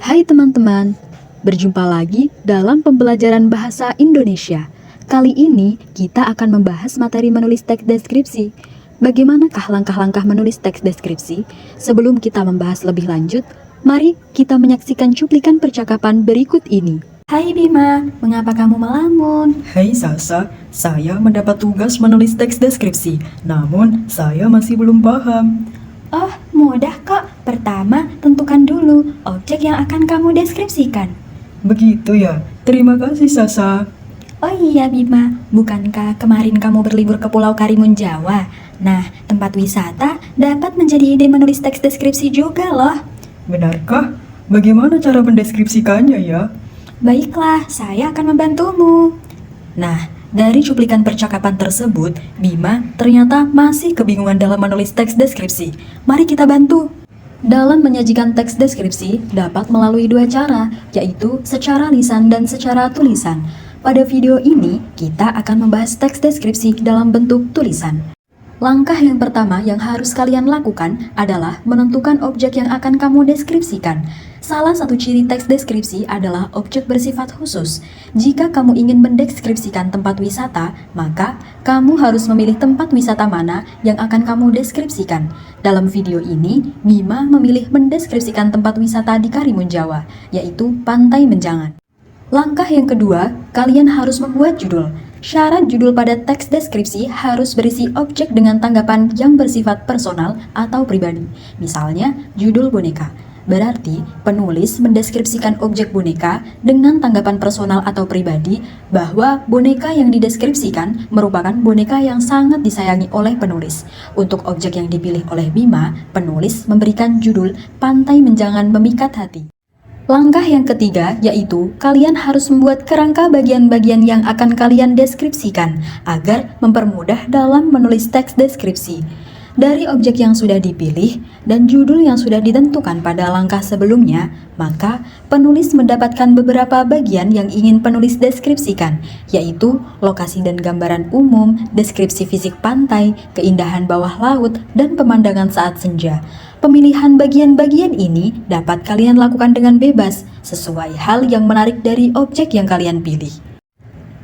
Hai teman-teman, berjumpa lagi dalam pembelajaran bahasa Indonesia. Kali ini kita akan membahas materi menulis teks deskripsi. Bagaimanakah langkah-langkah menulis teks deskripsi? Sebelum kita membahas lebih lanjut, mari kita menyaksikan cuplikan percakapan berikut ini. Hai Bima, mengapa kamu melamun? Hei Sasa, saya mendapat tugas menulis teks deskripsi, namun saya masih belum paham. Oh, mudah kok. Pertama, tentukan dulu objek yang akan kamu deskripsikan. Begitu ya, terima kasih Sasa. Oh iya Bima, bukankah kemarin kamu berlibur ke Pulau Karimun Jawa? Nah, tempat wisata dapat menjadi ide menulis teks deskripsi juga loh. Benarkah? Bagaimana cara mendeskripsikannya ya? Baiklah, saya akan membantumu. Nah, dari cuplikan percakapan tersebut, Bima ternyata masih kebingungan dalam menulis teks deskripsi. Mari kita bantu. Dalam menyajikan teks deskripsi dapat melalui dua cara, yaitu secara lisan dan secara tulisan. Pada video ini, kita akan membahas teks deskripsi dalam bentuk tulisan. Langkah yang pertama yang harus kalian lakukan adalah menentukan objek yang akan kamu deskripsikan. Salah satu ciri teks deskripsi adalah objek bersifat khusus. Jika kamu ingin mendeskripsikan tempat wisata, maka kamu harus memilih tempat wisata mana yang akan kamu deskripsikan. Dalam video ini, Bima memilih mendeskripsikan tempat wisata di Karimun Jawa, yaitu Pantai Menjangan. Langkah yang kedua, kalian harus membuat judul. Syarat judul pada teks deskripsi harus berisi objek dengan tanggapan yang bersifat personal atau pribadi. Misalnya, judul boneka. Berarti, penulis mendeskripsikan objek boneka dengan tanggapan personal atau pribadi bahwa boneka yang dideskripsikan merupakan boneka yang sangat disayangi oleh penulis. Untuk objek yang dipilih oleh Bima, penulis memberikan judul Pantai Menjangan Memikat Hati. Langkah yang ketiga yaitu kalian harus membuat kerangka bagian-bagian yang akan kalian deskripsikan agar mempermudah dalam menulis teks deskripsi. Dari objek yang sudah dipilih dan judul yang sudah ditentukan pada langkah sebelumnya, maka penulis mendapatkan beberapa bagian yang ingin penulis deskripsikan, yaitu lokasi dan gambaran umum, deskripsi fisik pantai, keindahan bawah laut, dan pemandangan saat senja. Pemilihan bagian-bagian ini dapat kalian lakukan dengan bebas, sesuai hal yang menarik dari objek yang kalian pilih.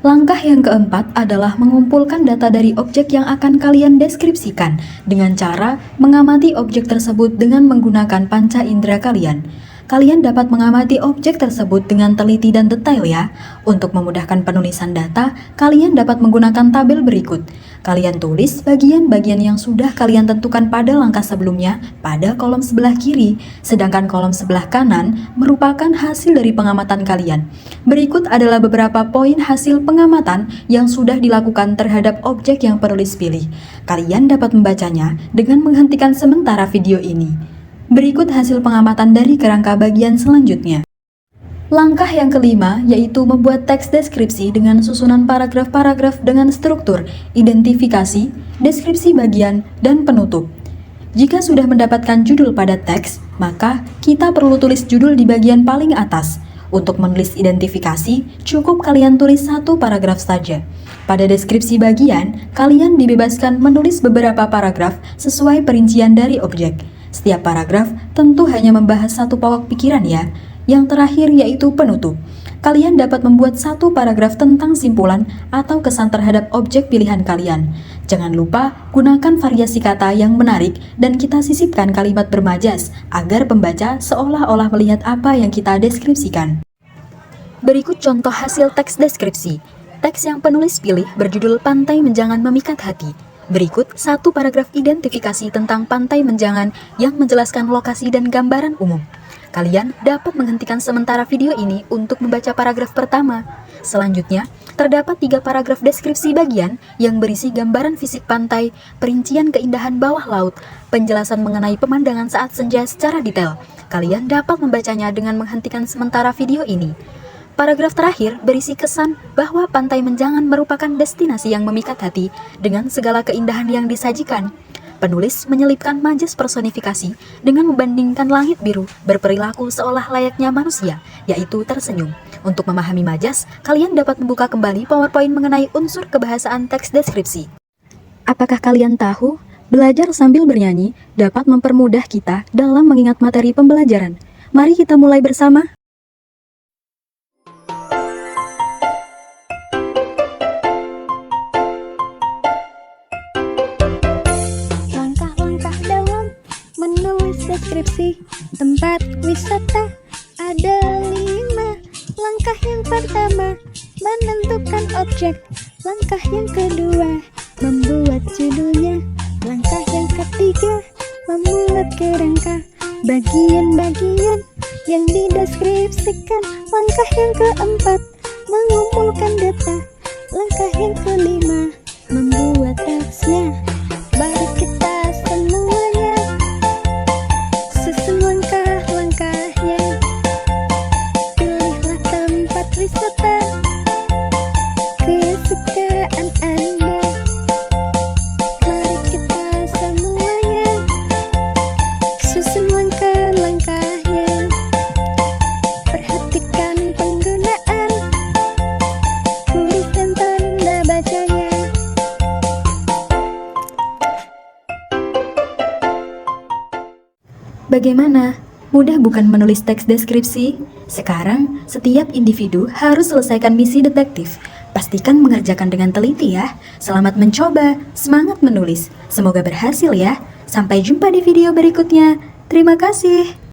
Langkah yang keempat adalah mengumpulkan data dari objek yang akan kalian deskripsikan dengan cara mengamati objek tersebut dengan menggunakan panca indera kalian. Kalian dapat mengamati objek tersebut dengan teliti dan detail ya. Untuk memudahkan penulisan data, kalian dapat menggunakan tabel berikut. Kalian tulis bagian-bagian yang sudah kalian tentukan pada langkah sebelumnya pada kolom sebelah kiri, sedangkan kolom sebelah kanan merupakan hasil dari pengamatan kalian. Berikut adalah beberapa poin hasil pengamatan yang sudah dilakukan terhadap objek yang penulis pilih. Kalian dapat membacanya dengan menghentikan sementara video ini. Berikut hasil pengamatan dari kerangka bagian selanjutnya. Langkah yang kelima yaitu membuat teks deskripsi dengan susunan paragraf-paragraf dengan struktur, identifikasi, deskripsi bagian, dan penutup. Jika sudah mendapatkan judul pada teks, maka kita perlu tulis judul di bagian paling atas. Untuk menulis identifikasi, cukup kalian tulis satu paragraf saja. Pada deskripsi bagian, kalian dibebaskan menulis beberapa paragraf sesuai perincian dari objek. Setiap paragraf tentu hanya membahas satu pokok pikiran ya. Yang terakhir yaitu penutup. Kalian dapat membuat satu paragraf tentang simpulan atau kesan terhadap objek pilihan kalian. Jangan lupa gunakan variasi kata yang menarik dan kita sisipkan kalimat bermajas agar pembaca seolah-olah melihat apa yang kita deskripsikan. Berikut contoh hasil teks deskripsi. Teks yang penulis pilih berjudul Pantai Menjangan Memikat Hati. Berikut satu paragraf identifikasi tentang Pantai Menjangan yang menjelaskan lokasi dan gambaran umum. Kalian dapat menghentikan sementara video ini untuk membaca paragraf pertama. Selanjutnya, terdapat 3 paragraf deskripsi bagian yang berisi gambaran fisik pantai, perincian keindahan bawah laut, penjelasan mengenai pemandangan saat senja secara detail. Kalian dapat membacanya dengan menghentikan sementara video ini. Paragraf terakhir berisi kesan bahwa Pantai Menjangan merupakan destinasi yang memikat hati dengan segala keindahan yang disajikan. Penulis menyelipkan majas personifikasi dengan membandingkan langit biru berperilaku seolah layaknya manusia, yaitu tersenyum. Untuk memahami majas, kalian dapat membuka kembali PowerPoint mengenai unsur kebahasaan teks deskripsi. Apakah kalian tahu, belajar sambil bernyanyi dapat mempermudah kita dalam mengingat materi pembelajaran? Mari kita mulai bersama. Langkah-langkah dalam menulis deskripsi tempat wisata ada 5. Langkah yang pertama, menentukan objek. Langkah yang kedua, membuat judulnya. Langkah yang ketiga, membuat kerangka bagian-bagian yang dideskripsikan. Langkah yang keempat, mengumpulkan data. Langkah yang kelima, membuat teksnya. Baru kita semuanya susun langkah-langkahnya. Pilihlah tempat wisata kesukaan Anda. Mari kita semuanya susun langkah-langkahnya. Perhatikan penggunaan huruf dan tanda bacanya. Bagaimana? Mudah bukan menulis teks deskripsi? Sekarang, setiap individu harus selesaikan misi detektif. Pastikan mengerjakan dengan teliti ya. Selamat mencoba, semangat menulis. Semoga berhasil ya. Sampai jumpa di video berikutnya. Terima kasih.